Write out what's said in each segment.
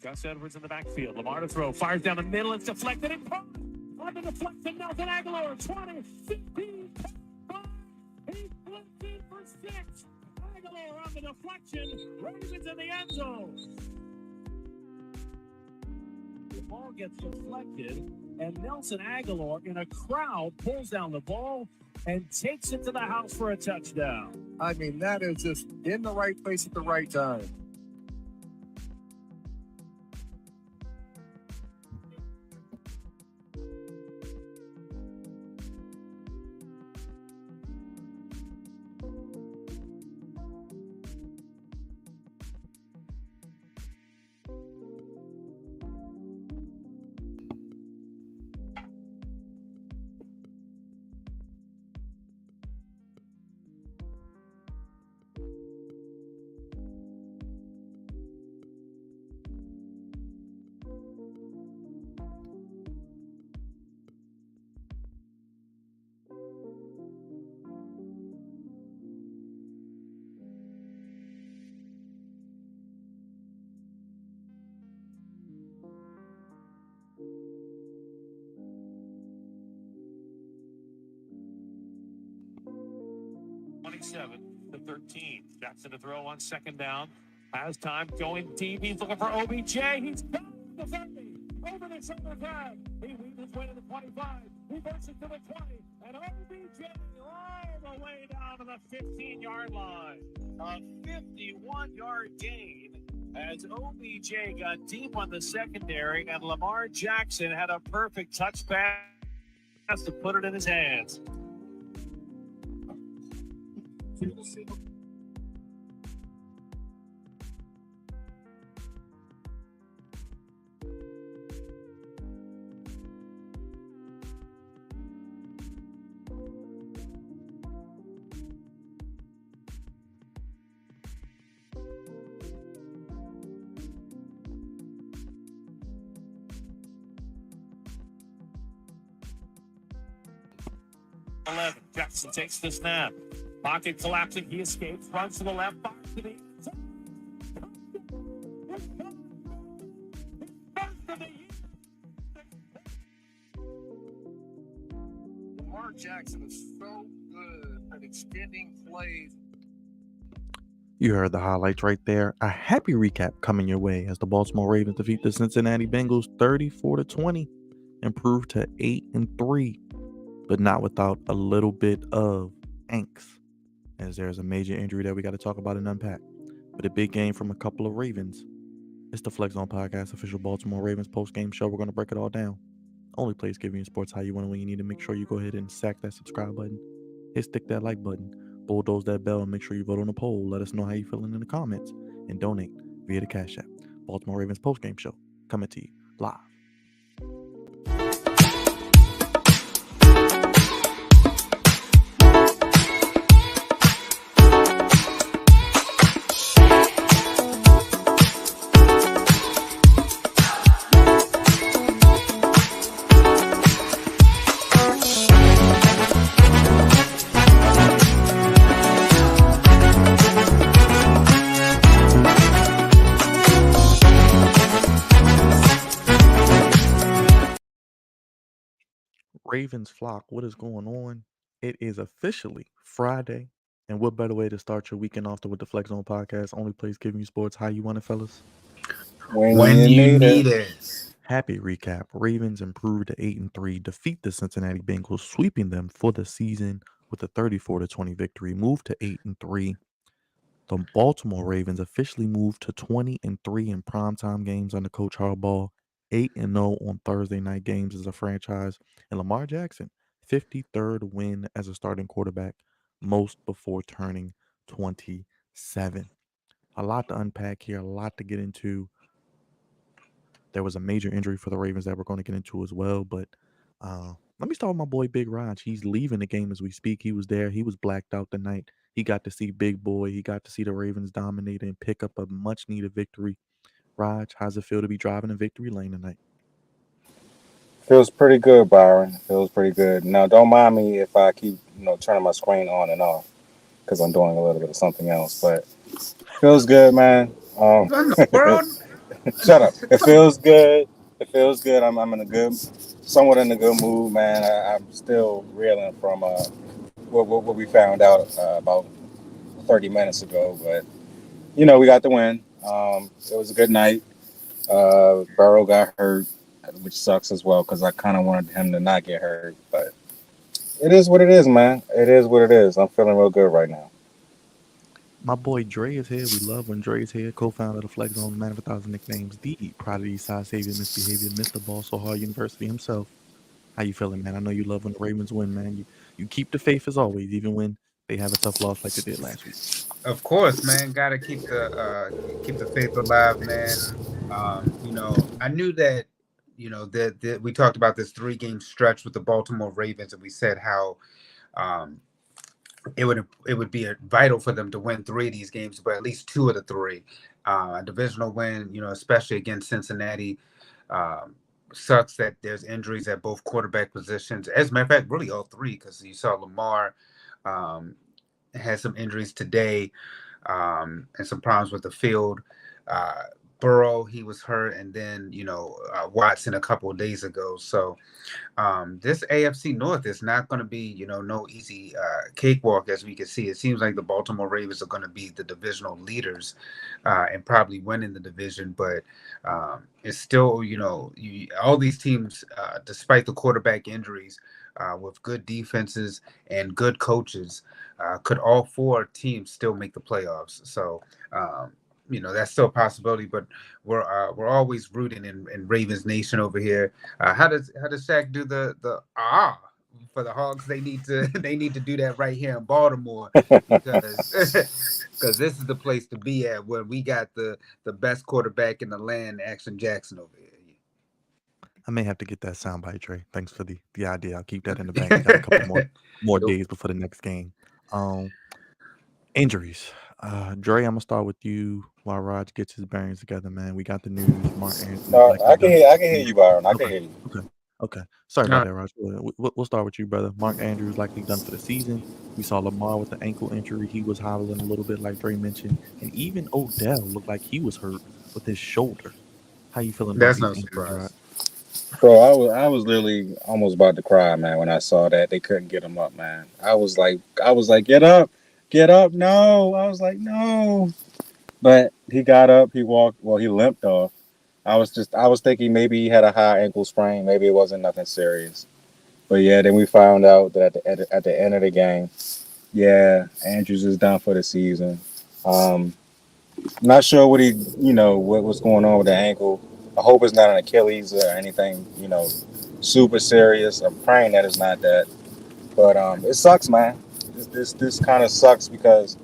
Gus Edwards in the backfield. Lamar to throw. Fires down the middle. It's deflected and caught. On the deflection, Nelson Aguilar. 20, 15, 5. He flipped in for 6. Aguilar on the deflection. Ravens in the end zone. The ball gets deflected, and Nelson Aguilar in a crowd pulls down the ball and takes it to the house for a touchdown. I mean, that is just in the right place at the right time. To 13. Jackson to throw on second down. Has time going deep. He's looking for OBJ. He's got the 30. Over the shoulder grab. He weaves his way to the 25. He bursts it to the 20. And OBJ all the way down to the 15-yard line. A 51-yard gain as OBJ got deep on the secondary, and Lamar Jackson had a perfect touch pass to put it in his hands. 11. Jackson takes the snap. Pocket collapsing. He escapes. Runs to the left. Fires to the Lamar Jackson is so good at extending plays. You heard the highlights right there. A happy recap coming your way as the Baltimore Ravens defeat the Cincinnati Bengals 34-20, improved to 8-3, but not without a little bit of angst, as there's a major injury that we got to talk about and unpack. But a big game from a couple of Ravens. It's the Flex Zone Podcast, official Baltimore Ravens post-game show. We're going to break it all down. Only place giving you sports how you want and when you need to. Make sure you go ahead and sack that subscribe button. Stick that like button. Bulldoze that bell and make sure you vote on the poll. Let us know how you feeling in the comments. And donate via the Cash App. Baltimore Ravens post-game show coming to you live. Ravens flock, what is going on? It is officially Friday, and what better way to start your weekend off than with the Flex Zone Podcast, only place giving you sports how you want it, fellas. When you need it. Happy recap. Ravens improved to 8-3, defeat the Cincinnati Bengals, sweeping them for the season with a 34-20 victory, moved to 8-3. The Baltimore Ravens officially moved to 20-3 in primetime games under Coach Harbaugh, 8-0 on Thursday night games as a franchise, and Lamar Jackson, 53rd win as a starting quarterback, most before turning 27. A lot to unpack here, a lot to get into. There was a major injury for the Ravens that we're going to get into as well, but let me start with my boy Big Raj. He's leaving the game as we speak. He was there. He was blacked out tonight. He got to see Big Boy. He got to see the Ravens dominate and pick up a much-needed victory. Raj, how's it feel to be driving in victory lane tonight? Feels pretty good, Byron. Feels pretty good. Now, don't mind me if I keep, turning my screen on and off because I'm doing a little bit of something else. But feels good, man. What in the world? Shut up. It feels good. It feels good. I'm in a good, somewhat in a good mood, man. I'm still reeling from what we found out about 30 minutes ago, but we got the win. It was a good night. Burrow got hurt, which sucks as well because I kind of wanted him to not get hurt, but it is what it is, man. It is what it is. I'm feeling real good right now. My boy Dre is here. We love when Dre is here. Co-founder of the Flex Zone, man of 1,000 nicknames, the Prodigy Side Savior, Misbehavior, Mr. Ball, so hard University himself. How you feeling, man? I know you love when the Ravens win, man. You keep the faith as always, even when they have a tough loss like they did last week. Of course, man. Got to keep the faith alive, man. I knew that. That we talked about this 3 game stretch with the Baltimore Ravens, and we said how um, it would be vital for them to win 3 of these games, but at least 2 of the 3. A divisional win, especially against Cincinnati. Um, Sucks that there's injuries at both quarterback positions. As a matter of fact, really all 3, because you saw Lamar um, had some injuries today and some problems with the field. Uh, Burrow, he was hurt, and then Watson a couple of days ago. So this AFC North is not going to be, no easy cakewalk, as we can see. It seems like the Baltimore Ravens are going to be the divisional leaders and probably winning the division. But it's still, all these teams, despite the quarterback injuries, with good defenses and good coaches, could all 4 teams still make the playoffs? So, that's still a possibility. But we're always rooting in Ravens Nation over here. How does Shaq do the for the Hogs? They need to they need to do that right here in Baltimore, because because this is the place to be at, where we got the best quarterback in the land, Action Jackson, over I may have to get that soundbite, Dre. Thanks for the idea. I'll keep that in the bank. We got a couple more here. days before the next game. Um, Injuries. Dre, I'm gonna start with you while Raj gets his bearings together, man. We got the news. Mark Andrews No, likely done for I the can hear season. you, Byron. I can Okay, hear you. okay, okay. Sorry about Uh, that, Raj. We'll start with you, brother. Mark Andrews likely done for the season. We saw Lamar with the ankle injury. He was hobbling a little bit, like Dre mentioned, and even Odell looked like he was hurt with his shoulder. How you feeling about that's these no injuries, Rod? surprise. Bro, I was literally almost about to cry, man, when I saw that they couldn't get him up, man. I was like, get up, no. I was like, no. But he got up, he walked, well, he limped off. I was thinking maybe he had a high ankle sprain, maybe it wasn't nothing serious. But yeah, then we found out that at the end of the game, yeah, Andrews is done for the season. Um, Not sure what's going on with the ankle. I hope it's not an Achilles or anything, super serious. I'm praying that it's not that. But it sucks, man. This kind of sucks because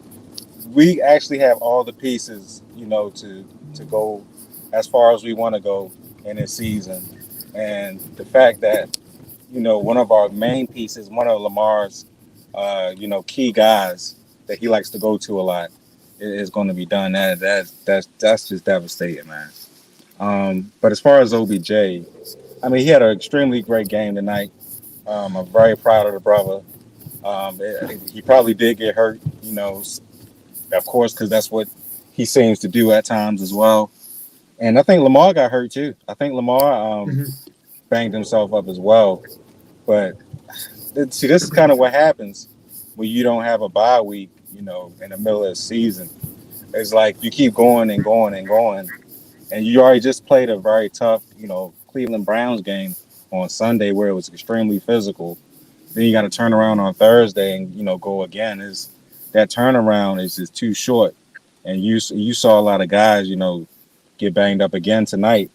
we actually have all the pieces, to go as far as we want to go in this season. And the fact that, one of our main pieces, one of Lamar's, key guys that he likes to go to a lot, is going to be done. That's just devastating, man. But as far as OBJ, I mean, he had an extremely great game tonight. I'm very proud of the brother. He probably did get hurt, of course, because that's what he seems to do at times as well. And I think Lamar got hurt too. I think Lamar banged himself up as well. But see, this is kind of what happens when you don't have a bye week, in the middle of the season. It's like you keep going and going and going, and you already just played a very tough, Cleveland Browns game on Sunday where it was extremely physical. Then you got to turn around on Thursday and go again. Is that turnaround is just too short, and you saw a lot of guys, get banged up again tonight.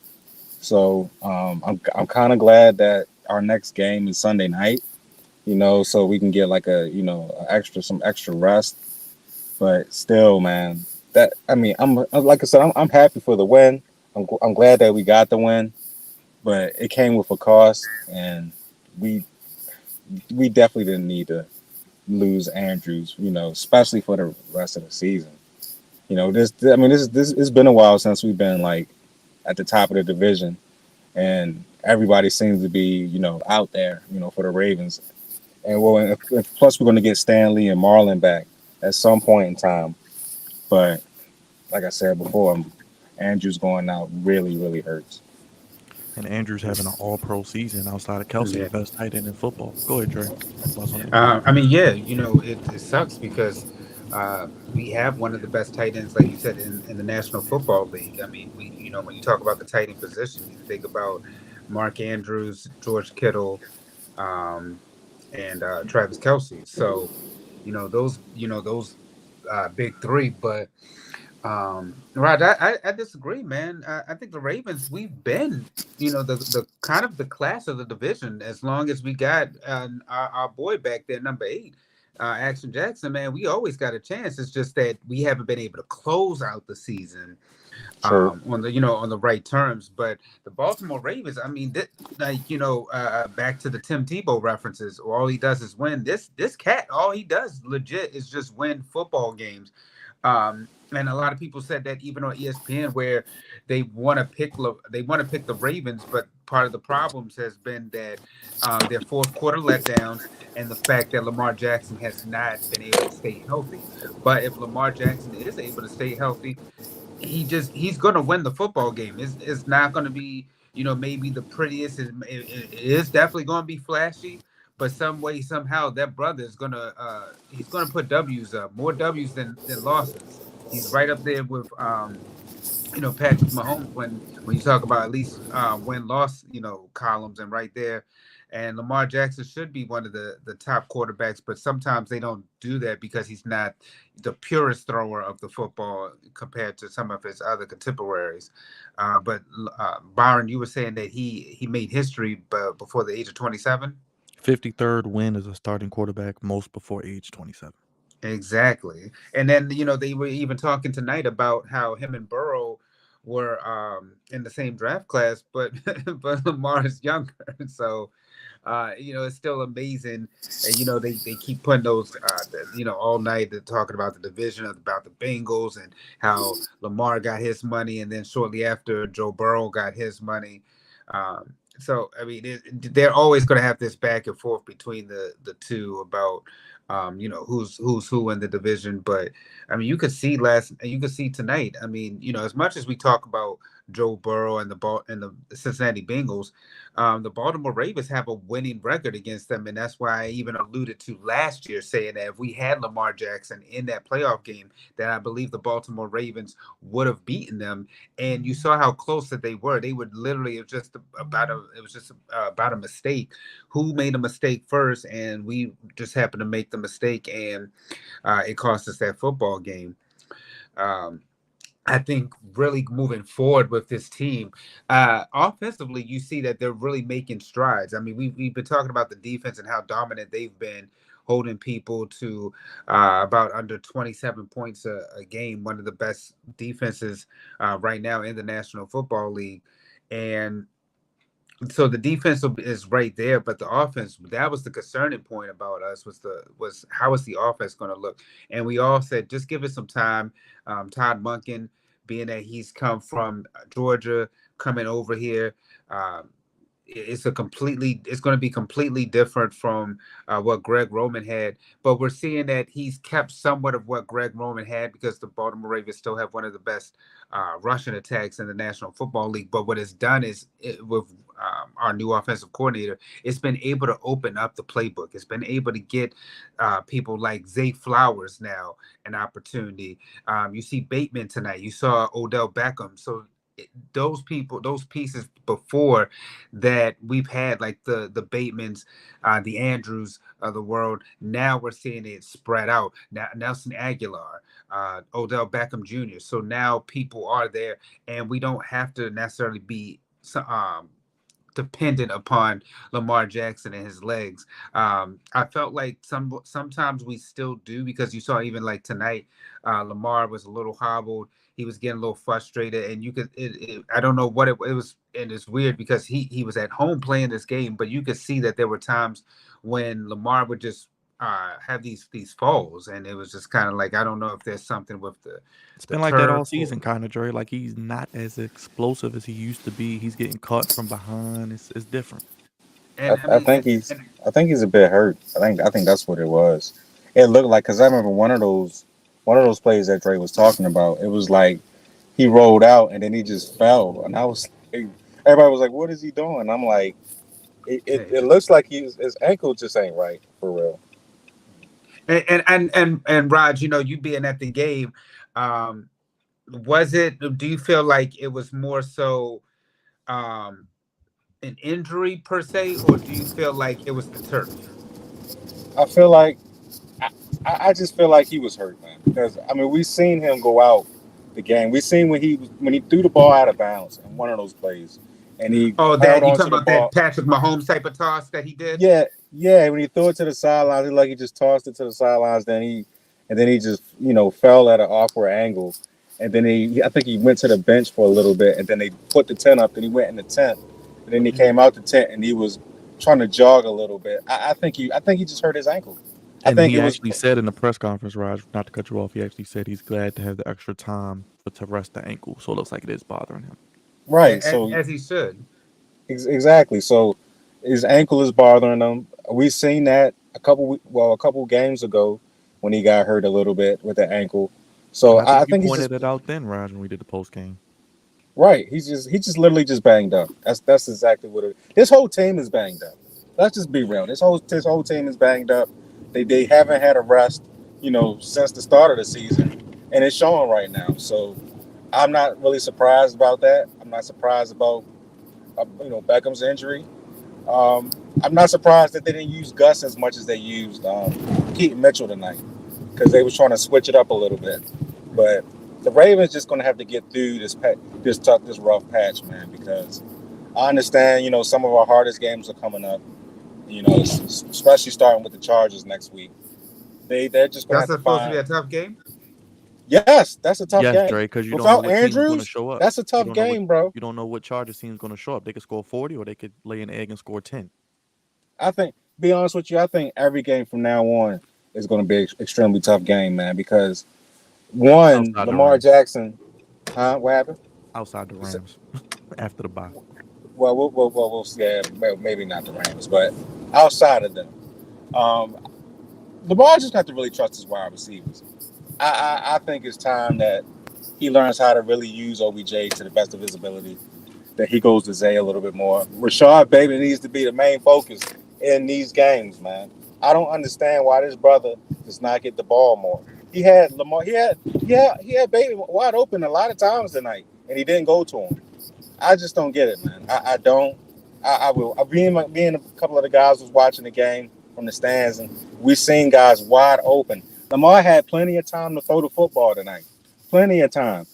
So I'm kind of glad that our next game is Sunday night, so we can get like some extra rest. But still, man, that I mean, I'm like I said, I'm happy for the win. I'm glad that we got the win, but it came with a cost, and we we definitely didn't need to lose Andrews, especially for the rest of the season. This it's been a while since we've been like at the top of the division, and everybody seems to be out there, for the Ravens. And well, plus we're going to get Stanley and Marlon back at some point in time. But like I said before, Andrews going out really, really hurts. And Andrews having an all-pro season outside of Kelsey, Yeah. the best tight end in football. Go ahead, Dre. Thoughts on that? I mean, yeah, it sucks because we have one of the best tight ends, like you said, in the National Football League. I mean, when you talk about the tight end position, you think about Mark Andrews, George Kittle, um, and Travis Kelsey. So, those big three. But right, I disagree, man. I think the Ravens, we've been, the kind of the class of the division as long as we got our boy back there, number 8, Action Jackson, man. We always got a chance. It's just that we haven't been able to close out the season True. on the right terms. But the Baltimore Ravens, I mean, back to the Tim Tebow references, all he does is win. This cat, all he does legit is just win football games. And a lot of people said that even on ESPN, where they want to pick the Ravens, but part of the problems has been that their fourth quarter letdowns and the fact that Lamar Jackson has not been able to stay healthy. But if Lamar Jackson is able to stay healthy, he's going to win the football game. It's not going to be maybe the prettiest. It is definitely going to be flashy, but some way somehow that brother is gonna he's gonna put W's up, more W's than losses. He's right up there with Patrick Mahomes when you talk about at least win loss columns, and right there. And Lamar Jackson should be one of the top quarterbacks, but sometimes they don't do that because he's not the purest thrower of the football compared to some of his other contemporaries. But Byron, you were saying that he made history before the age of 27. 53rd win as a starting quarterback, most before age 27. Exactly. And then, they were even talking tonight about how him and Burrow were in the same draft class, but but Lamar is younger. So it's still amazing. And they keep putting those all night they're talking about the division, about the Bengals and how Lamar got his money, and then shortly after Joe Burrow got his money. So I mean, they're always going to have this back and forth between the two about who's who in the division. But I mean, you could see tonight. I mean, as much as we talk about Joe Burrow and the Cincinnati Bengals, the Baltimore Ravens have a winning record against them, and that's why I even alluded to last year saying that if we had Lamar Jackson in that playoff game, that I believe the Baltimore Ravens would have beaten them. And you saw how close that they were. They would literally it was just about a mistake. Who made a mistake first, and we just happened to make the mistake, and it cost us that football game. I think really moving forward with this team, offensively, you see that they're really making strides. I mean, we've been talking about the defense and how dominant they've been, holding people to about under 27 points a game, one of the best defenses right now in the National Football League. And so the defense is right there, but the offense, that was the concerning point about us, was how is the offense going to look? And we all said just give it some time. Todd Monken, being that he's come from Georgia, coming over here, it's going to be completely different from what Greg Roman had. But we're seeing that he's kept somewhat of what Greg Roman had, because the Baltimore Ravens still have one of the best rushing attacks in the National Football League. But what it's done is with our new offensive coordinator, it's been able to open up the playbook. It's been able to get people like Zay Flowers now an opportunity. You see Bateman tonight. You saw Odell Beckham. So those pieces before that we've had, like the Batemans, the Andrews of the world. Now we're seeing it spread out. Now Nelson Aguilar, Odell Beckham Jr. So now people are there, and we don't have to necessarily be dependent upon Lamar Jackson and his legs. I felt like sometimes we still do, because you saw even like tonight, Lamar was a little hobbled. He was getting a little frustrated, and you could. I don't know what it was, and it's weird because he was at home playing this game, but you could see that there were times when Lamar would just have these falls, and it was just kind of like, I don't know if there's something with It's the been like that all turf. season, kind of, Dre. Like he's not as explosive as he used to be. He's getting caught from behind. It's different. And I I mean, think he's a bit hurt. I think that's what it was. It looked like, because I remember one of those plays that Dre was talking about. It was like he rolled out and then he just fell, and I was like, everybody was like, "What is he doing?" I'm like, it looks like his ankle just ain't right for real. And Raj, you being at the game, um, was it? Do you feel like it was more so um, an injury per se, or do you feel like it was the turf? I feel like I, I just feel like he was hurt, man. Because I mean, we seen him go out the game. We seen when he threw the ball out of bounds in one of those plays, and he Oh, held that you on to talking the about that ball. Patrick Mahomes type of toss that he did? Yeah, yeah. When he threw it to the sidelines, it like he just tossed it to the sidelines. Then he just fell at an awkward angle, and then I think he went to the bench for a little bit, and then they put the tent up. Then he went in the tent, and then he Mhm. came out the tent, and he was trying to jog a little bit. I think he just hurt his ankle. I And think he it was actually said in the press conference, Raj, not to cut you off, he actually said he's glad to have the extra time to rest the ankle. So it looks like it is bothering him. right. So As he should. exactly. So his ankle is bothering him. We seen that a couple games ago when he got hurt a little bit with the ankle. So And I I think you think he's just pointed it out then, Raj, when we did the post game. right. He just literally just banged up. That's exactly what it. This whole team is banged up. Let's just be real. This whole team is banged up. They haven't had a rest, since the start of the season, and it's showing right now. So I'm not really surprised about that. I'm not surprised about Beckham's injury. Um, I'm not surprised that they didn't use Gus as much as they used Keaton Mitchell tonight because they was trying to switch it up a little bit. But the Ravens just going to have to get through this rough patch, man. Because I understand, some of our hardest games are coming up. Especially starting with the Chargers next week. They're just going to That's have to supposed to be find. a tough game. Yes, that's a tough Yes, game. Dre, because you don't know Without what team is going to Andrews, show up. that's a tough game, bro. You don't know what Chargers team is going to show up. They could score 40 or they could lay an egg and score 10. I think, be honest with you, I think every game from now on is going to be an extremely tough game, man. Because one, Outside the Lamar Rams. Jackson, huh? What happened? Outside the You said- Rams. After the bye. We'll yeah, maybe not the Rams, but outside of them, um, Lamar just got to really trust his wide receivers. I think it's time that he learns how to really use OBJ to the best of his ability. That he goes to Zay a little bit more. Rashad Bateman needs to be the main focus in these games, man. I don't understand why this brother does not get the ball more. He had Lamar. He had Bateman wide open a lot of times tonight, and he didn't go to him. I just don't get it, man. I don't. I will. Me and a couple of the guys was watching the game from the stands, and we seen guys wide open. Lamar had plenty of time to throw the football tonight. Plenty of time.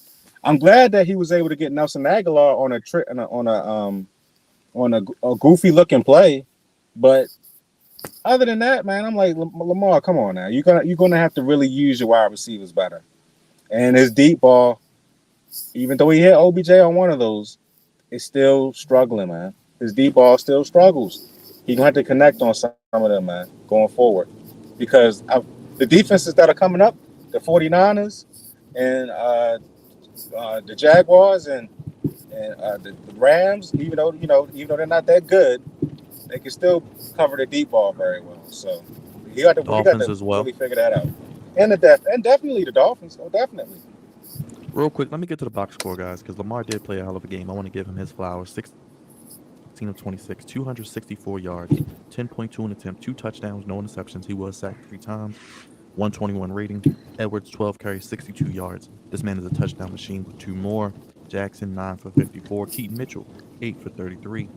I'm glad that he was able to get Nelson Aguilar on a trick on a goofy looking play, but other than that, man, I'm like Lamar, come on now. You're gonna have to really use your wide receivers better. And his deep ball, even though he hit OBJ on one of those, is still struggling, man. His deep ball still struggles. He gonna have to connect on some of them, man, going forward. Because the defenses that are coming up, the 49ers and the Jaguars and the Rams, even though they're not that good, they can still cover the deep ball very well. So he got to Dolphins as well. really figure that out. And definitely the Dolphins. Oh, definitely. Real quick, let me get to the box score, guys, because Lamar did play a hell of a game. I want to give him his flowers. 16 of 26, 264 yards, 10.2 in attempt, 2 touchdowns, no interceptions. He was sacked 3 times, 121 rating. Edwards, 12 carries, 62 yards. This man is a touchdown machine with 2 more. Jackson, 9 for 54. Keaton Mitchell, 8 for 33.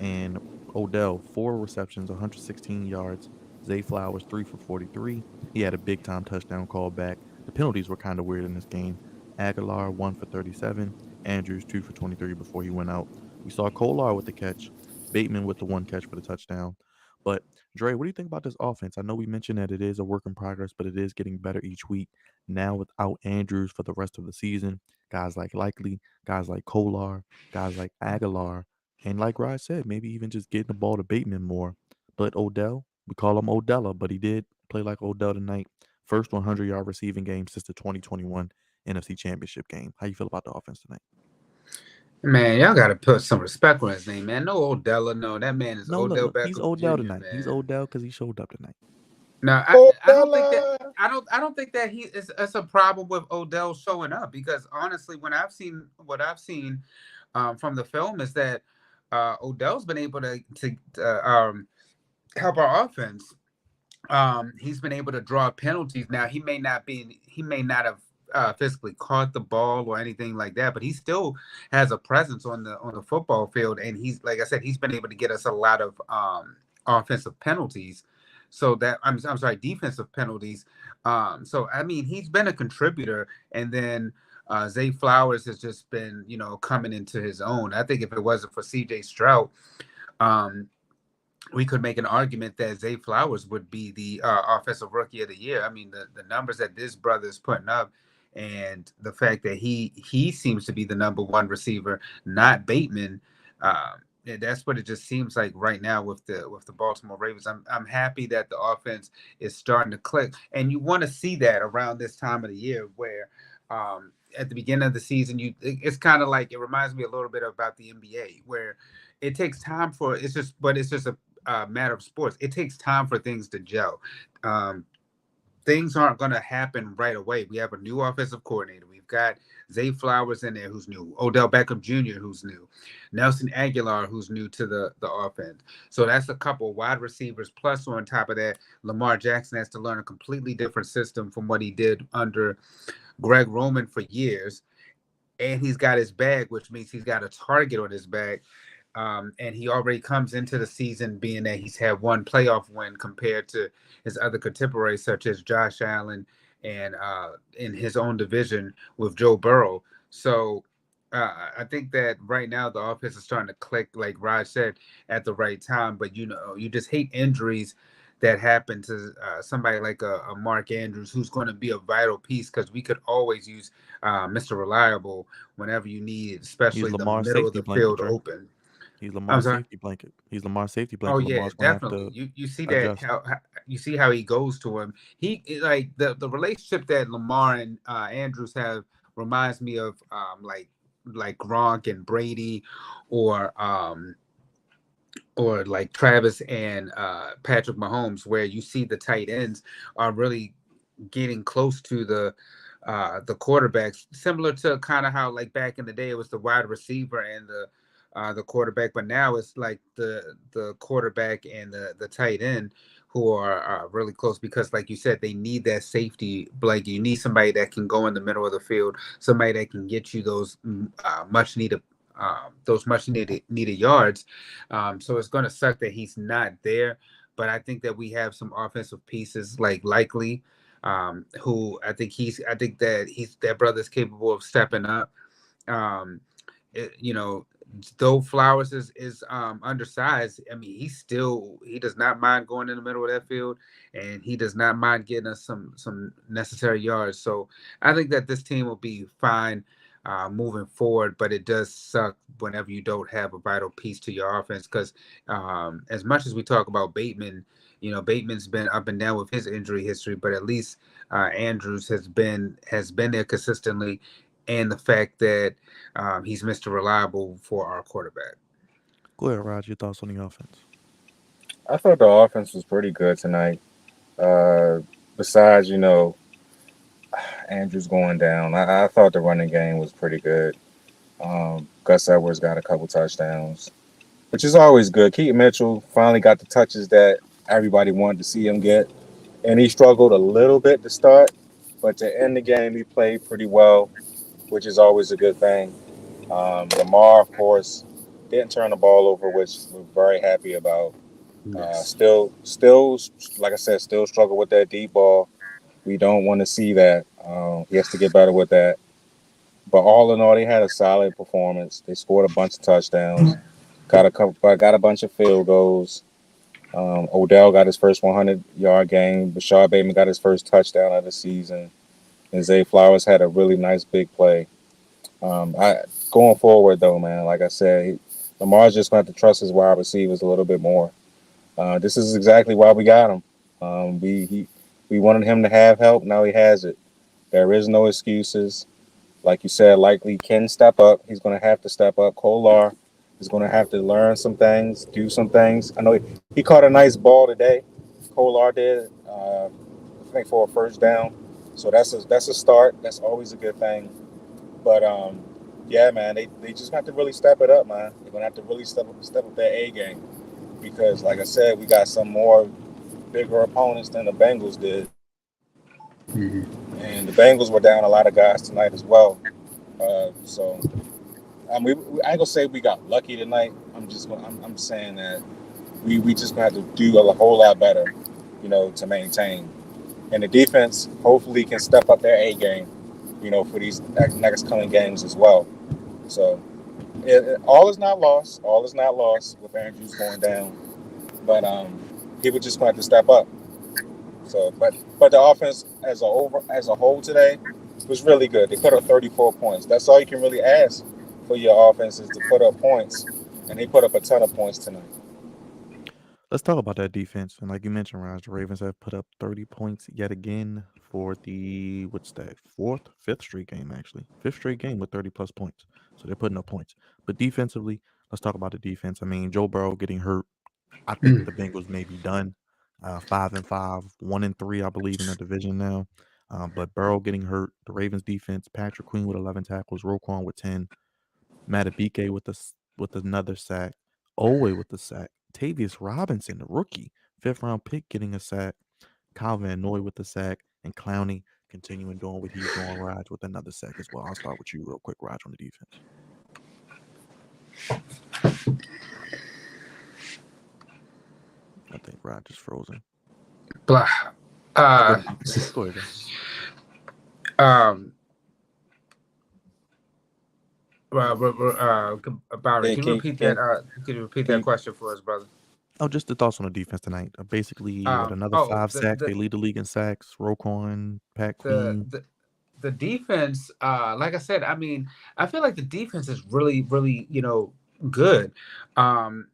And Odell, 4 receptions, 116 yards. Zay Flowers, 3 for 43. He had a big time touchdown call back. The penalties were kind of weird in this game. Aguilar, 1 for 37. Andrews, 2 for 23 before he went out. We saw Kolar with the catch. Bateman with the 1 catch for the touchdown. But Dre, what do you think about this offense? I know we mentioned that it is a work in progress, but it is getting better each week. Now without Andrews for the rest of the season, guys like Likely, guys like Kolar, guys like Aguilar, and like Rod said, maybe even just getting the ball to Bateman more. But Odell, we call him Odella, but he did play like Odell tonight. First 100-yard receiving game since the 2021 NFC Championship game. How you feel about the offense tonight? Man, y'all gotta put some respect on his name, man. No Odella, no. That man is No, Odell look, he's Beckham Odell Jr., tonight. He's man. Odell because he showed up tonight. No, I don't think that Bella. I don't think that he is it's a problem with Odell showing up because honestly, when I've seen what I've seen from the film is that Odell's been able to help our offense. He's been able to draw penalties. Now he may not have physically caught the ball or anything like that, but he still has a presence on the football field, and he's like I said, he's been able to get us a lot of offensive penalties. So that I'm sorry, defensive penalties. So I mean, he's been a contributor, and then Zay Flowers has just been coming into his own. I think if it wasn't for C.J. Stroud. Um, we could make an argument that Zay Flowers would be the offensive rookie of the year. I mean, the numbers that this brother is putting up, and the fact that he seems to be the number one receiver, not Bateman. And that's what it just seems like right now with the Baltimore Ravens. I'm happy that the offense is starting to click, and you want to see that around this time of the year where. At the beginning of the season, it's kind of like it reminds me a little bit about the NBA, where it takes time for it's just a matter of sports. It takes time for things to gel. Um, Things aren't going to happen right away. We have a new offensive coordinator. We've got Zay Flowers in there, who's new. Odell Beckham Jr., who's new. Nelson Aguilar, who's new to the offense. So that's a couple wide receivers. Plus, on top of that, Lamar Jackson has to learn a completely different system from what he did under Greg Roman for years. And he's got his bag, which means he's got a target on his back. And he already comes into the season being that he's had one playoff win compared to his other contemporaries, such as Josh Allen and in his own division with Joe Burrow. So I think that right now the offense is starting to click, like Raj said, at the right time. But you just hate injuries that happen to somebody like a Mark Andrews, who's going to be a vital piece because we could always use Mr. Reliable whenever you need, He's especially the Lamar's middle of safety the blanket, field Dre. open. He's I'm Lamar's sorry. safety blanket. He's Lamar's safety Oh blanket. yeah, Lamar's gonna have definitely. to You see that adjust. how you see how he goes to him. He like the relationship that Lamar and Andrews have reminds me of like Gronk and Brady, or like Travis and Patrick Mahomes, where you see the tight ends are really getting close to the quarterbacks, similar to kind of how like back in the day it was the wide receiver and the quarterback, but now it's like the quarterback and the tight end who are really close because, like you said, they need that safety. Like you need somebody that can go in the middle of the field, somebody that can get you those much needed yards. So it's going to suck that he's not there. But I think that we have some offensive pieces like Likely, who I think that that brother's capable of stepping up. Um, you know, though Flowers is undersized, I mean, he does not mind going in the middle of that field, and he does not mind getting us some necessary yards. So I think that this team will be fine moving forward, but it does suck whenever you don't have a vital piece to your offense because as much as we talk about Bateman, Bateman's been up and down with his injury history, but at least Andrews has been there consistently, and the fact that he's Mr. Reliable for our quarterback. Go ahead, Raj. Your thoughts on the offense? I thought the offense was pretty good tonight. Uh, Besides, Andrews going down, I thought the running game was pretty good. Gus Edwards got a couple touchdowns, which is always good. Keaton Mitchell finally got the touches that everybody wanted to see him get, and he struggled a little bit to start, but to end the game, he played pretty well, which is always a good thing. Lamar, of course, didn't turn the ball over, which we're very happy about. Yes. Still, like I said, still struggle with that deep ball. We don't want to see that. He has to get better with that. But all in all, they had a solid performance. They scored a bunch of touchdowns, got a bunch of field goals. Odell got his first 100-yard game. Bashar Bateman got his first touchdown of the season, and Zay Flowers had a really nice big play. I Going forward though, man, like I said, Lamar's just going to have to trust his wide receivers a little bit more. This is exactly why we got him. We wanted him to have help. Now he has it. There is no excuses. Like you said, Likely can step up. He's going to have to step up. Kolar is going to have to learn some things, do some things. I know he caught a nice ball today. Kolar did. I think for a first down. So that's a start. That's always a good thing. But yeah, man, they just have to really step it up, man. They're gonna have to really step up their A game because, like I said, we got some more bigger opponents than the Bengals did, Mhm. and the Bengals were down a lot of guys tonight as well. So I ain't gonna say we got lucky tonight. I'm saying that we just gonna have to do a whole lot better, to maintain. And the defense hopefully can step up their A game, for these next coming games as well. So all is not lost. All is not lost with Andrews going down, but people just going to have to step up. So, but the offense as a whole today was really good. They put up 34 points. That's all you can really ask for your offense is to put up points, and they put up a ton of points tonight. Let's talk about that defense. And like you mentioned, Raj, the Ravens have put up 30 points yet again for the what's that? Fifth straight game actually. Fifth straight game with 30 plus points. So they're putting up points. But defensively, let's talk about the defense. I mean, Joe Burrow getting hurt. I think Mm. the Bengals may be done. 5-5, 1-3, I believe, in the division now. But Burrow getting hurt. The Ravens defense, Patrick Queen with 11 tackles, Roquan with 10, Matabike with another sack, Owe with the sack, Tavius Robinson, the rookie, fifth round pick, getting a sack, Kyle Van Noy with the sack, and Clowney continuing doing what he's doing, Raj, with another sack as well. I'll start with you real quick, Raj, on the defense. I think Raj is frozen. Blah. I'll go to defense. Go ahead, Um. Byron, Yeah, can you repeat that? Can you repeat can that you question for us, brother? Oh, just the thoughts on the defense tonight. Basically, what another Oh, 5 sacks. They lead the league in sacks. Roquan, Pat the Queen. the the defense, like I said, I mean, I feel like the defense is really, really, good. Um,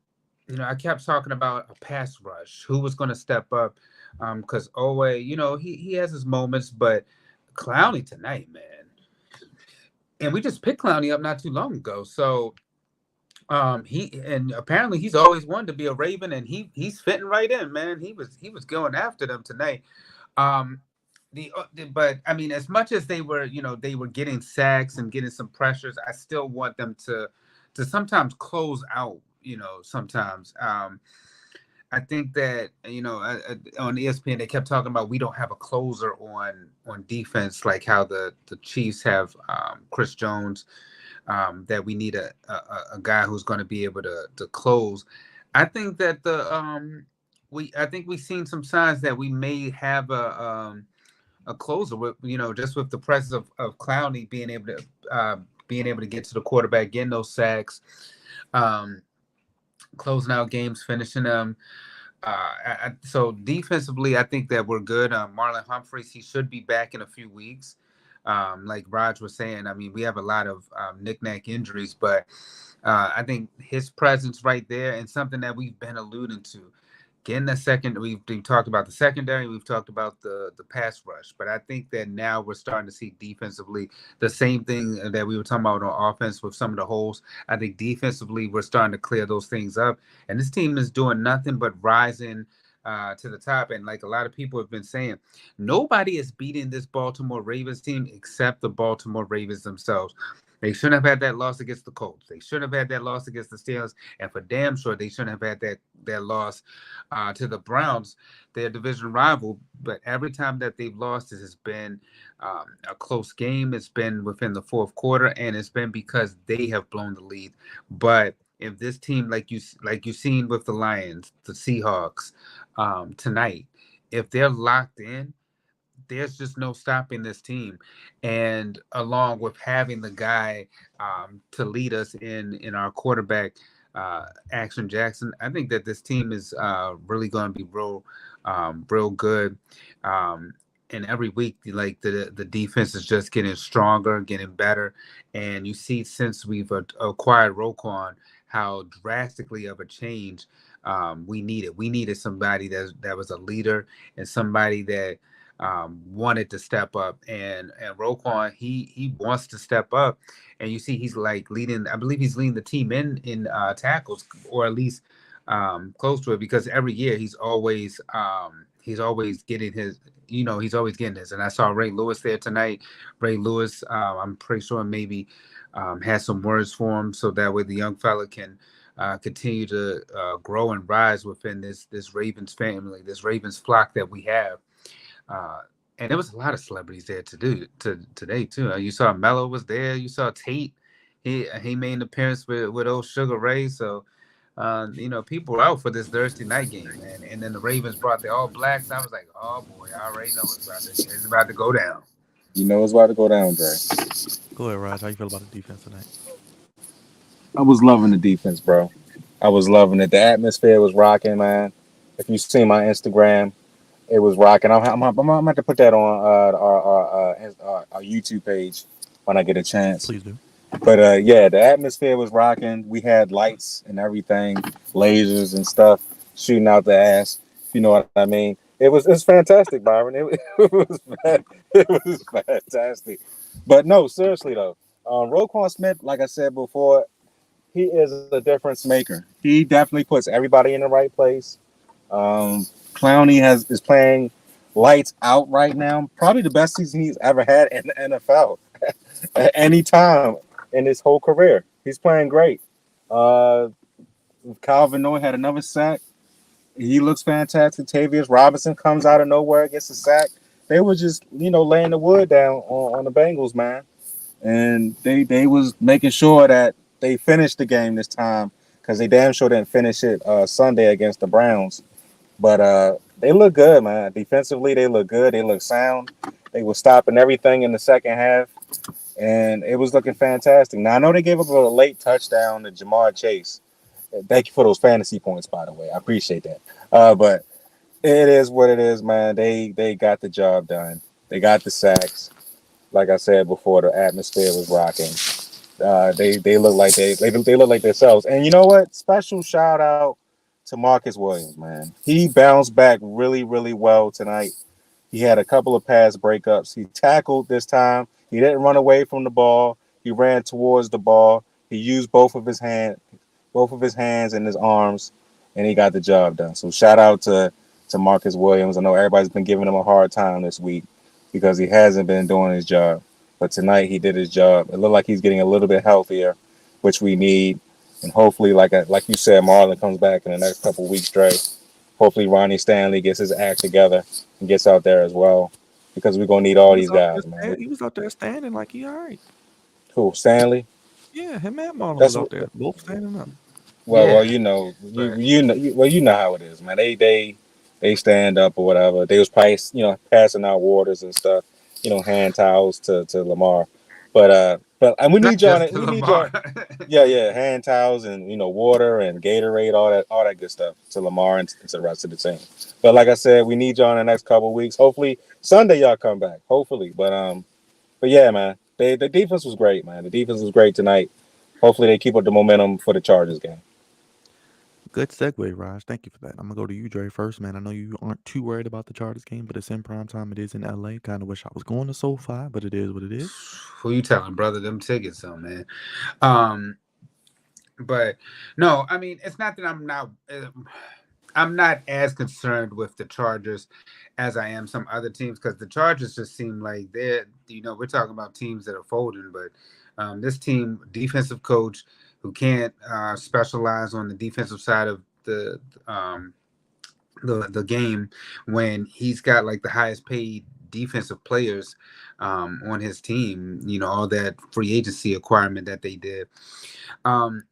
I kept talking about a pass rush. Who was going to step up? Because Owe, he has his moments, but Clowney tonight, man, and we just picked Clowney up not too long ago. So he and apparently he's always wanted to be a Raven, and he's fitting right in, man. He was going after them tonight. Um, but I mean, as much as they were getting sacks and getting some pressures, I still want them to sometimes close out. Sometimes I think that on ESPN they kept talking about we don't have a closer on defense like how the Chiefs have Chris Jones. That we need a guy who's going to be able to close. I think that I think we've seen some signs that we may have a closer with just with the presence of Clowney being able to get to the quarterback, getting those sacks, closing out games, finishing them. So defensively, I think that we're good. Marlon Humphreys, he should be back in a few weeks. Like Raj was saying, I mean, we have a lot of knick-knack injuries, but I think his presence right there and something that we've been alluding to. Getting the second, we've talked about the secondary, we've talked about the pass rush, but I think that now we're starting to see defensively the same thing that we were talking about on offense with some of the holes. I think defensively we're starting to clear those things up, and this team is doing nothing but rising to the top. And like a lot of people have been saying, nobody is beating this Baltimore Ravens team except the Baltimore Ravens themselves. They shouldn't have had that loss against the Colts. They shouldn't have had that loss against the Steelers. And for damn sure, they shouldn't have had that loss to the Browns, their division rival. But every time that they've lost, it has been a close game. It's been within the fourth quarter, and it's been because they have blown the lead. But if this team, like you seen with the Lions, the Seahawks tonight, if they're locked in, there's just no stopping this team. And along with having the guy to lead us in our quarterback, Action Jackson, I think that this team is really going to be real good. And every week, like the defense is just getting stronger, getting better. And you see, since we've acquired Roquan, how drastically of a change we needed. We needed somebody that was a leader and somebody that wanted to step up, and Roquan he wants to step up, and you see he's like leading. I believe he's leading the team in tackles, or at least close to it, because every year he's always getting his, he's always getting his. And I saw Ray Lewis there tonight. Ray Lewis, I'm pretty sure maybe has some words for him, so that way the young fella can continue to grow and rise within this Ravens family, this Ravens flock that we have. And there was a lot of celebrities there today too. You saw Mello was there. You saw Tate. He made an appearance with old Sugar Ray. So people were out for this Thursday night game, man. And then the Ravens brought the All Blacks. I was like, oh boy, I already know it's about to go down. You know it's about to go down, Dre. Go ahead, Raj. How you feel about the defense tonight? I was loving the defense, bro. I was loving it. The atmosphere was rocking, man. If you see my Instagram, it was rocking. I'm gonna have to put that on our YouTube page when I get a chance. Please do. But yeah, the atmosphere was rocking. We had lights and everything, lasers and stuff shooting out the ass. If you know what I mean. It was fantastic, Byron. It was it was fantastic. But no, seriously though, Roquan Smith, like I said before, he is a difference maker. He definitely puts everybody in the right place. Clowney is playing lights out right now. Probably the best season he's ever had in the NFL at any time in his whole career. He's playing great. Uh, Calvin Noy had another sack. He looks fantastic. Tavius Robinson comes out of nowhere, gets a sack. They were just, laying the wood down on the Bengals, man. And they was making sure that they finished the game this time, because they damn sure didn't finish it Sunday against the Browns. But they look good, man. Defensively, they look good. They look sound. They were stopping everything in the second half, and it was looking fantastic. Now, I know they gave up a late touchdown to Jamar Chase. Thank you for those fantasy points, by the way. I appreciate that. But it is what it is, man. They got the job done. They got the sacks. Like I said before, the atmosphere was rocking. They look like they look like themselves. And you know what? Special shout out to Marcus Williams, man. He bounced back really, really well tonight. He had a couple of pass breakups. He tackled this time. He didn't run away from the ball. He ran towards the ball. He used both of his hands and his arms, and he got the job done. So shout out to Marcus Williams. I know everybody's been giving him a hard time this week because he hasn't been doing his job. But tonight he did his job. It looked like he's getting a little bit healthier, which we need. And hopefully, like you said, Marlon comes back in the next couple of weeks, Dre. Hopefully Ronnie Stanley gets his act together and gets out there as well, because we're going to need all these guys, man. He was out there standing like he all right. Who, Stanley? Yeah, him and Marlon That's was out there, both standing up. Well, Yeah. you know how it is, man. They stand up or whatever. They was probably passing out waters and stuff, hand towels to Lamar, but and we Not need y'all. just to We need y'all. Lamar. Yeah, hand towels and water and Gatorade, all that good stuff to Lamar and to the rest of the team. But like I said, we need y'all in the next couple of weeks. Hopefully Sunday y'all come back. Hopefully, but yeah, man, the defense was great, man. The defense was great tonight. Hopefully they keep up the momentum for the Chargers game. Good segue, Raj. Thank you for that. I'm gonna go to you, Dre, first, man. I know you aren't too worried about the Chargers game, but it's in prime time. It is in LA. Kind of wish I was going to SoFi, but it is what it is. Who you telling, brother? Them tickets, though, man. But no, I mean, it's not that I'm not as concerned with the Chargers as I am some other teams, because the Chargers just seem like we're talking about teams that are folding, but this team, defensive coach who can't specialize on the defensive side of the game, when he's got like the highest paid defensive players on his team, all that free agency acquirement that they did. And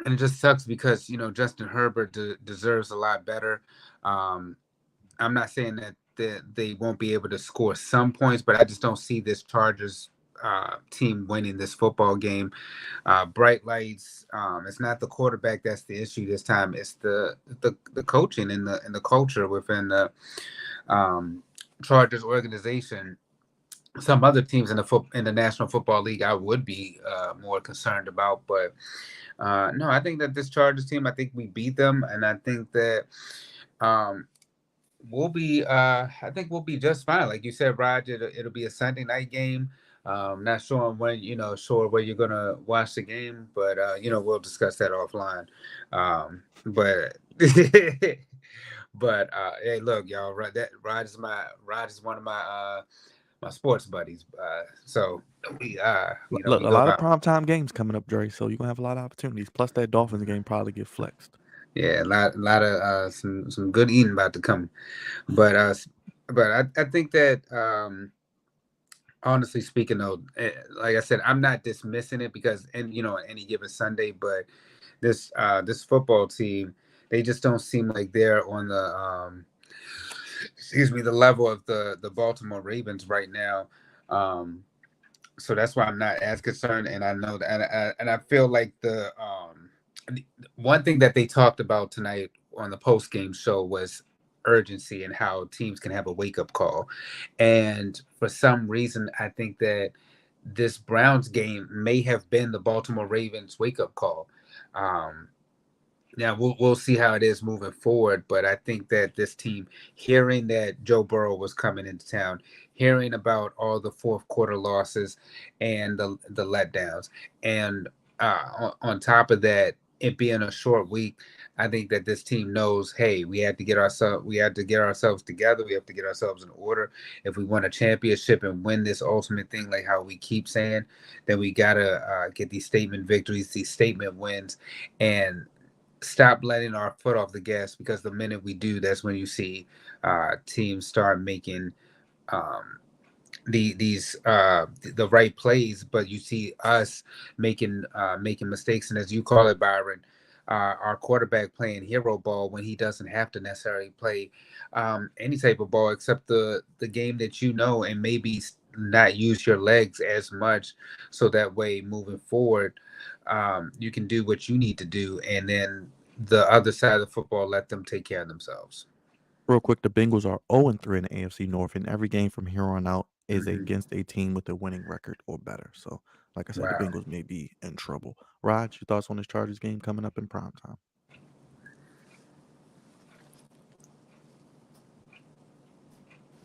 it just sucks because, Justin Herbert deserves a lot better. I'm not saying that they won't be able to score some points, but I just don't see this Chargers team winning this football game. Bright lights. It's not the quarterback that's the issue this time. It's the coaching and the culture within the Chargers organization. Some other teams in the National Football League I would be more concerned about, but no, I think that this Chargers team, I think we beat them, and I think that we'll be just fine. Like you said, Roger, it'll be a Sunday night game. Not sure when sure where you're gonna watch the game, but we'll discuss that offline. But but hey, look, y'all, Rod is one of my sports buddies. So Look, we a go lot of about. primetime games coming up, Dre. So you're gonna have a lot of opportunities. Plus, that Dolphins game probably get flexed. Yeah, a lot of some good eating about to come. But I think that honestly speaking, though, like I said, I'm not dismissing it because any given Sunday, but this football team, they just don't seem like they're on the the level of the Baltimore Ravens right now. So that's why I'm not as concerned, and I know that, and I feel like the one thing that they talked about tonight on the post game show was urgency and how teams can have a wake up call, and for some reason, I think that this Browns game may have been the Baltimore Ravens wake up call. Um, Now we'll see how it is moving forward, but I think that this team, hearing that Joe Burrow was coming into town, hearing about all the fourth quarter losses and the letdowns, and on top of that, it being a short week, I think that this team knows, hey, we had to get ourselves together, we have to get ourselves in order. If we want a championship and win this ultimate thing, like how we keep saying, then we gotta get these statement victories, these statement wins, and stop letting our foot off the gas, because the minute we do, that's when you see teams start making um, the right plays, but you see us making mistakes, and as you call it, Byron, our quarterback playing hero ball when he doesn't have to necessarily play any type of ball except the game that and maybe not use your legs as much, so that way moving forward, you can do what you need to do, and then the other side of the football, let them take care of themselves. Real quick, the Bengals are 0-3 in the AFC North, and every game from here on out is Mhm. against a team with a winning record or better. So, like I said, the Wow. Bengals may be in trouble. Rod, your thoughts on this Chargers game coming up in prime time?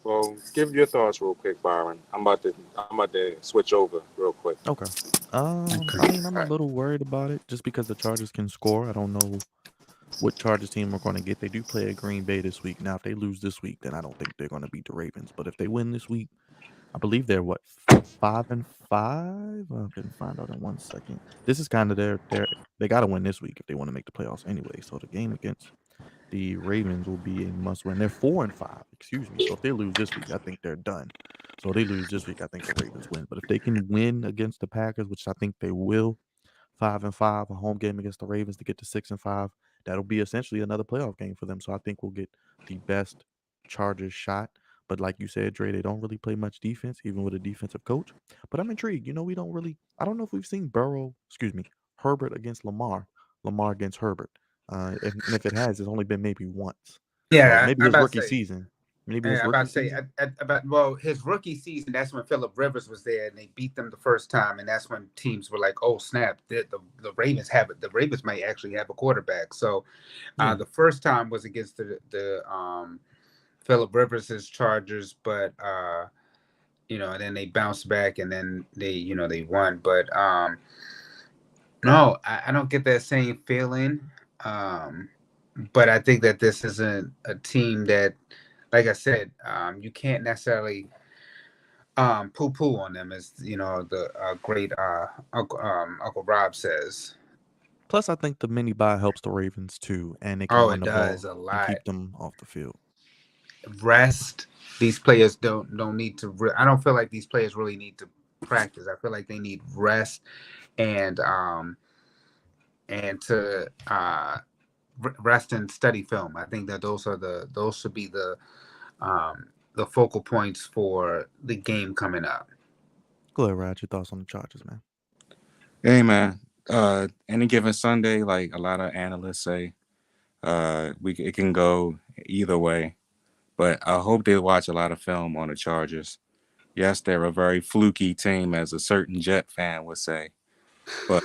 Well, give your thoughts real quick, Byron. I'm about to switch over real quick. Okay. Okay. I mean, I'm a All right. little worried about it just because the Chargers can score. I don't know what Chargers team we're going to get. They do play at Green Bay this week. Now, if they lose this week, then I don't think they're going to beat the Ravens. But if they win this week, I believe they're what, 5-5. I can find out in 1 second. This is kind of they got to win this week if they want to make the playoffs anyway. So the game against the Ravens will be a must win. They're 4-5. Excuse me. So if they lose this week, I think they're done. So if they lose this week, I think the Ravens win. But if they can win against the Packers, which I think they will, 5-5, a home game against the Ravens to get to 6-5. That'll be essentially another playoff game for them. So I think we'll get the best Chargers shot. But like you said, Dre, they don't really play much defense, even with a defensive coach. But I'm intrigued. We don't really. I don't know if we've seen Herbert against Lamar, Lamar against Herbert. And if it has, it's only been maybe once. So Yeah, maybe I his about to rookie say. season. Maybe Yeah, his I about rookie to say season. about well, his rookie season. That's when Philip Rivers was there, and they beat them the first time, and that's when teams were like, "Oh snap! The Ravens have it. The Ravens might actually have a quarterback." So, Yeah. the first time was against the Philip Rivers' Chargers, but and then they bounced back, and then they won. But no, I don't get that same feeling. Um, but I think that this isn't a team that, like I said, you can't necessarily poo poo on them, as the great Uncle Rob says. Plus, I think the mini bye helps the Ravens too, and they can Oh, run it the does ball a and lot. keep them off the field. Rest. These players don't need to. I don't feel like these players really need to practice. I feel like they need rest and to rest and study film. I think that those should be the focal points for the game coming up. Go ahead, Raj. Your thoughts on the Chargers, man? Hey, man. Any given Sunday, like a lot of analysts say, it can go either way. But I hope they watch a lot of film on the Chargers. Yes, they're a very fluky team, as a certain Jet fan would say. But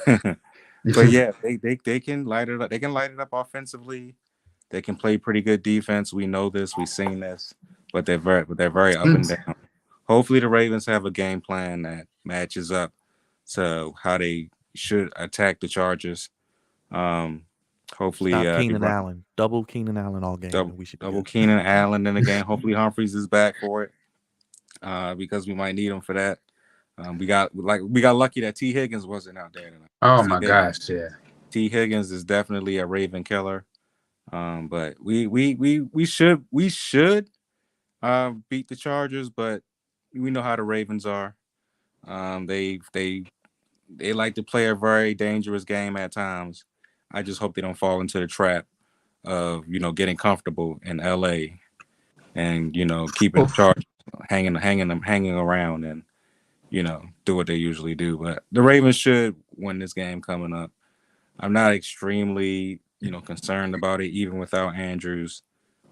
but yeah, they can light it up. They can light it up offensively. They can play pretty good defense. We know this. We've seen this. But they're very up and down. hopefully the Ravens have a game plan that matches up to how they should attack the Chargers. Um, hopefully, Stop they Keenan run Allen. Double Keenan Allen all game, double, and we should be double good. Keenan Allen in the game. Hopefully Humphreys is back for it, because we might need him for that. We got lucky that T. Higgins wasn't out there tonight. Oh T. my Higgins, gosh, yeah. T. Higgins is definitely a Raven killer. But we should beat the Chargers, but we know how the Ravens are. They like to play a very dangerous game at times. I just hope they don't fall into the trap of getting comfortable in LA and keeping the Oof. Chargers hanging around and do what they usually do. But the Ravens should win this game coming up. I'm not extremely concerned about it even without Andrews.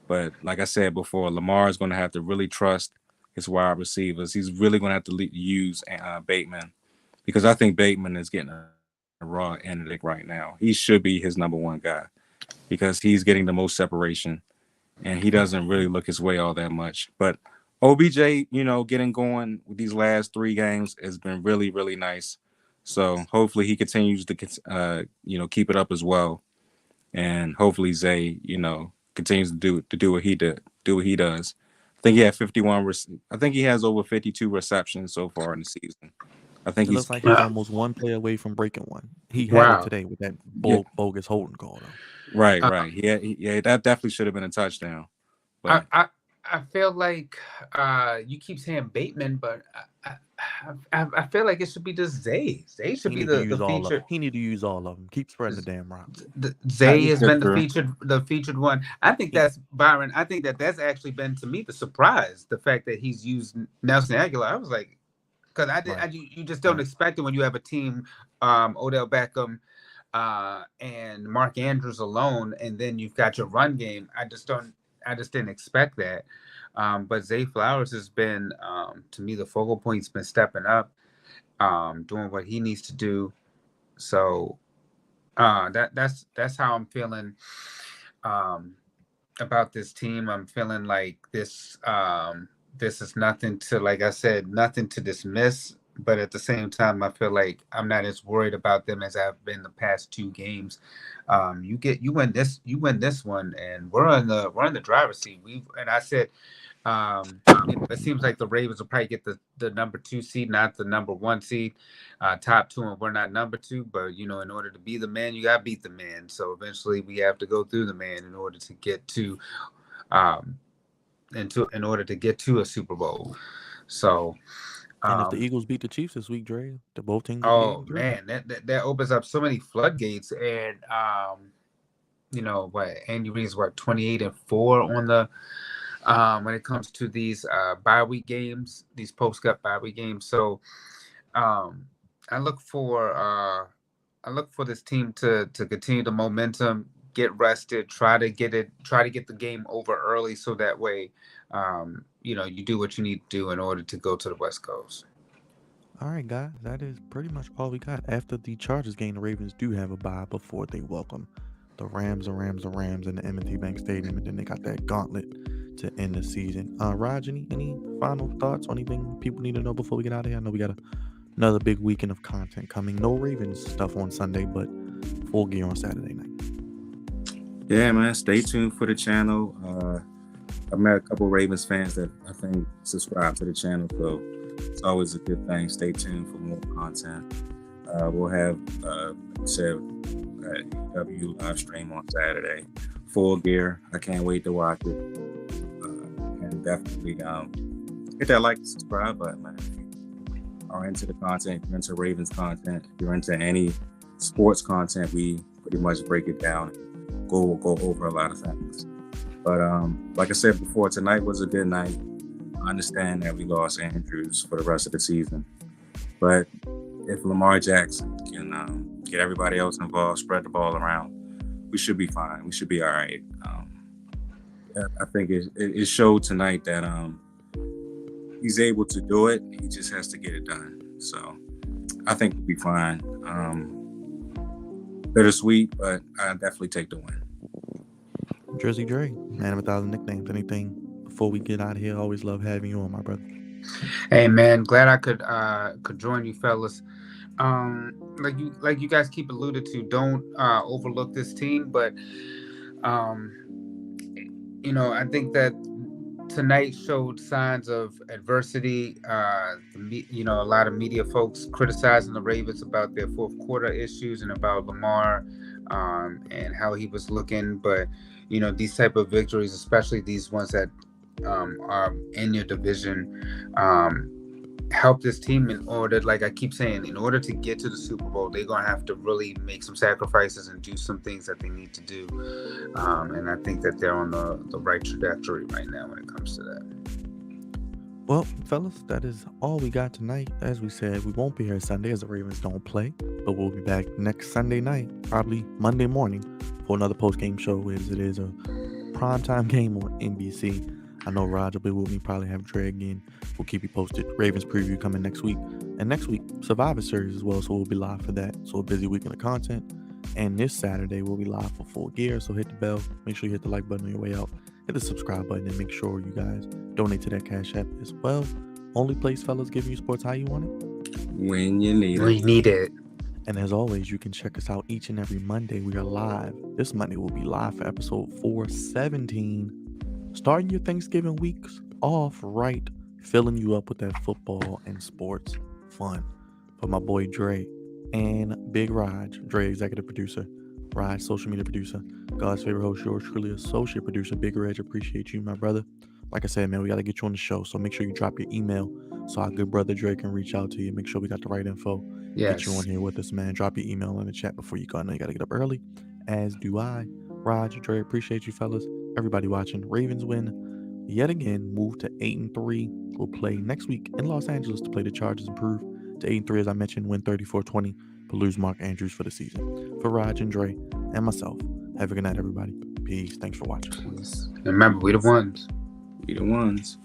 But like I said before, Lamar is going to have to really trust his wide receivers. He's really going to have to use Bateman, because I think Bateman is getting a raw end of it right now. He should be his number one guy because he's getting the most separation, and he doesn't really look his way all that much. But OBJ, getting going with these last 3 games has been really, really nice. So hopefully he continues to keep it up as well, and hopefully Zay continues to do what he does. I think he had 51. I think he has over 52 receptions so far in the season. I think It he's looks like he's almost one play away from breaking one. He had Wow. it today with that Yeah. bogus holding call, though. right. Yeah, that definitely should have been a touchdown. But I feel like you keep saying Bateman, but I feel like it should be just Zay. Zay should He be need to the use all of featured. them. He need to use all of them. Keep spreading the damn rock. Zay has been true. the featured one. I think that's Byron. I think that's actually been, to me, the surprise. The fact that he's used Nelson Aguilar. I was like, because you just don't expect it when you have a team, Odell Beckham, and Mark Andrews alone, and then you've got your run game. I just didn't expect that. But Zay Flowers has been, to me, the focal point. He's been stepping up, doing what he needs to do. So that's how I'm feeling about this team. I'm feeling like this is nothing to, like I said, nothing to dismiss. But at the same time, I feel like I'm not as worried about them as I've been the past 2 games. You win this one, and we're in the driver's seat. I said, it seems like the Ravens will probably get the number 2 seed, not the number 1 seed, top 2, and we're not number 2. But in order to be the man, you got to beat the man. So eventually, we have to go through the man in order to get to, in order to get to a Super Bowl. So. And if the Eagles beat the Chiefs this week, Dre, the both teams. Oh man, that opens up so many floodgates, and Andy Reid's 28-4 on the when it comes to these bye week games, these post-gut bye week games. So I look for this team to continue the momentum, get rested, try to get the game over early, so that way you do what you need to do in order to go to the West Coast. All right, guys, that is pretty much all we got. After the Chargers game, the Ravens do have a bye before they welcome the Rams in the M&T Bank Stadium, and then they got that gauntlet to end the season. Raj, any final thoughts or anything people need to know before we get out of here? I know we got another big weekend of content coming. No Ravens stuff on Sunday, but full gear on Saturday night. Yeah, man, stay tuned for the channel. I've met a couple Ravens fans that I think subscribe to the channel, so it's always a good thing. Stay tuned for more content. We'll have W live stream on Saturday. Full gear. I can't wait to watch it. And definitely hit that like and subscribe button, man. If you are into the content, if you're into Ravens content, if you're into any sports content, we pretty much break it down and go over a lot of things. But like I said before, tonight was a good night. I understand that we lost Andrews for the rest of the season, but if Lamar Jackson can get everybody else involved, spread the ball around, we should be fine. We should be all right. I think it showed tonight that he's able to do it. He just has to get it done. So I think we'll be fine. Bittersweet, but I definitely take the win. Jersey Dre, man of 1,000 nicknames. Anything before we get out of here? Always love having you on, my brother. Hey man, glad I could join you fellas. Like you guys keep alluded to, don't overlook this team, but um I think that tonight showed signs of adversity. A lot of media folks criticizing the Ravens about their fourth quarter issues and about Lamar, and how he was looking. But these type of victories, especially these ones that are in your division, help this team in order, like I keep saying, in order to get to the Super Bowl, they're gonna have to really make some sacrifices and do some things that they need to do. And I think that they're on the right trajectory right now when it comes to that. Well, fellas, that is all we got tonight. As we said, we won't be here Sunday as the Ravens don't play, but we'll be back next Sunday night, probably Monday morning, for another post-game show, as it is a primetime game on NBC. I know Raj will be with me, probably have Dre again. We'll keep you posted. Ravens preview coming next week. And next week, Survivor Series as well, so we'll be live for that. So a busy weekend of content. And this Saturday, we'll be live for Full Gear, so hit the bell. Make sure you hit the like button on your way out. Hit the subscribe button and make sure you guys donate to that Cash App as well. Only place, fellas, giving you sports how you want it. When you need We it. need it. And as always, you can check us out each and every Monday. We are live. This Monday we'll be live for episode 417. Starting your Thanksgiving weeks off right, filling you up with that football and sports fun. For my boy Dre and Big Raj, Dre executive producer, Raj social media producer, God's favorite host, yours truly associate producer, Big Reg, appreciate you, my brother. Like I said, man, we got to get you on the show, so make sure you drop your email so our good brother Dre can reach out to you. Make sure we got the right info. Yes. Get you on here with us, man. Drop your email in the chat before you go. I know you got to get up early, as do I. Raj, Dre, appreciate you, fellas. Everybody watching. Ravens win yet again, move to 8-3. We'll play next week in Los Angeles to play the Chargers, improve to 8-3, as I mentioned, win 34-20, but lose Mark Andrews for the season. For Raj and Dre and myself, have a good night, everybody. Peace. Thanks for watching. Remember, we the ones. We the ones.